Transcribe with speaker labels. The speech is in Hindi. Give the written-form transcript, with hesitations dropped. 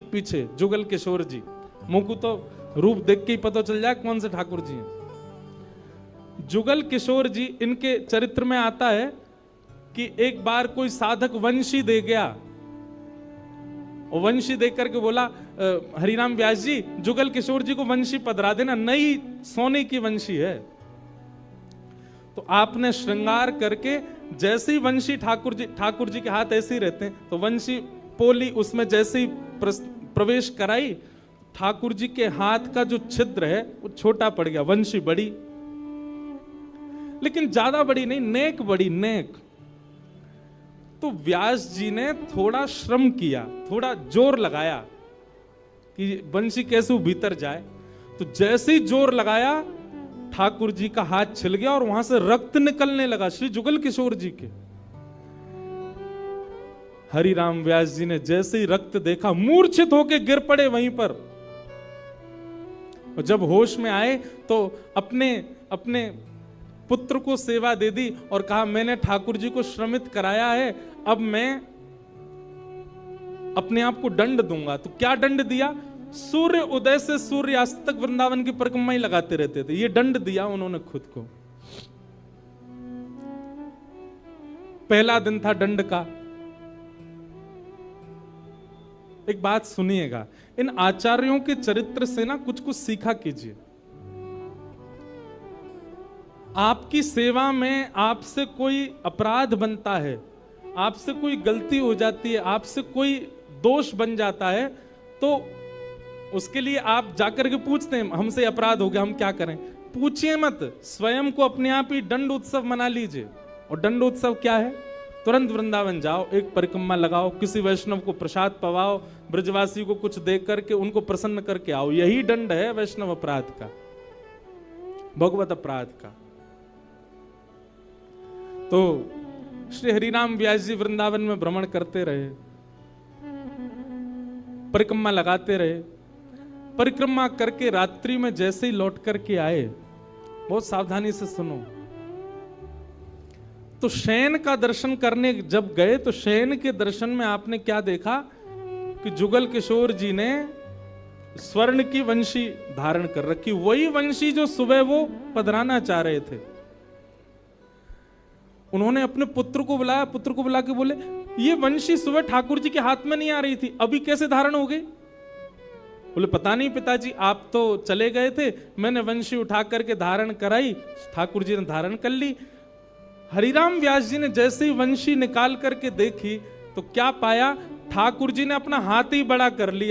Speaker 1: पीछे जुगल किशोर जी, मुंह को तो रूप देख के ही पता चल जाए कौन से ठाकुर जी हैं। जुगल किशोर जी, इनके चरित्र में आता है कि एक बार कोई साधक वंशी दे गया, और वंशी देख करके बोला हरिराम व्यास जी, जुगल किशोर जी को वंशी पधरा देना, नई सोने की वंशी है। तो आपने श्रृंगार करके जैसे ही वंशी ठाकुर जी के हाथ ऐसे ही रहते हैं, तो वंशी पोली उसमें जैसे ही प्रवेश कराई, ठाकुर जी के हाथ का जो छिद्र है वो छोटा पड़ गया, वंशी बड़ी, लेकिन ज्यादा बड़ी नहीं, नेक बड़ी, नेक। तो व्यास जी ने थोड़ा श्रम किया, थोड़ा जोर लगाया कि वंशी कैसे वो भीतर जाए। तो जैसे ही जोर लगाया, ठाकुर जी का हाथ छिल गया और वहां से रक्त निकलने लगा, श्री जुगल किशोर जी के। हरिराम व्यास जी ने जैसे ही रक्त देखा, मूर्छित होकर गिर पड़े वहीं पर। और जब होश में आए तो अपने पुत्र को सेवा दे दी और कहा, मैंने ठाकुर जी को श्रमित कराया है, अब मैं अपने आप को दंड दूंगा। तो क्या दंड दिया? सूर्य उदय से सूर्यास्त तक वृंदावन की परिक्रमा ही लगाते रहते थे, ये दंड दिया उन्होंने खुद को। पहला दिन था दंड का। एक बात सुनिएगा, इन आचार्यों के चरित्र से ना कुछ कुछ सीखा कीजिए। आपकी सेवा में आपसे कोई अपराध बनता है, आपसे कोई गलती हो जाती है, आपसे कोई दोष बन जाता है, तो उसके लिए आप जाकर के पूछते हैं, हमसे अपराध हो गया, हम क्या करें? पूछिए मत, स्वयं को अपने आप ही दंड उत्सव मना लीजिए। और दंड उत्सव क्या है? तुरंत वृंदावन जाओ, एक परिक्रमा लगाओ, किसी वैष्णव को प्रसाद पवाओ, ब्रजवासी को कुछ दे करके उनको प्रसन्न करके आओ। यही दंड है वैष्णव अपराध का, भगवत अपराध का। तो श्री हरिराम व्यास जी वृंदावन में भ्रमण करते रहे, परिक्रमा लगाते रहे। परिक्रमा करके रात्रि में जैसे ही लौट करके आए, बहुत सावधानी से सुनो, तो शयन का दर्शन करने जब गए, तो शयन के दर्शन में आपने क्या देखा कि जुगल किशोर जी ने स्वर्ण की वंशी धारण कर रखी, वही वंशी जो सुबह वो पधराना चाह रहे थे। उन्होंने अपने पुत्र को बुलाया, पुत्र को बुला के बोले, ये वंशी सुबह ठाकुर जी के हाथ में नहीं आ रही थी, अभी कैसे धारण हो गई? बोले, पता नहीं पिताजी, आप तो चले गए थे, मैंने वंशी उठा करके धारण कराई, ठाकुर जी ने धारण कर ली। हरिराम व्यास जी ने जैसे ही वंशी निकाल करके देखी, तो क्या पाया? ठाकुर जी ने अपना हाथ ही बड़ा कर लिया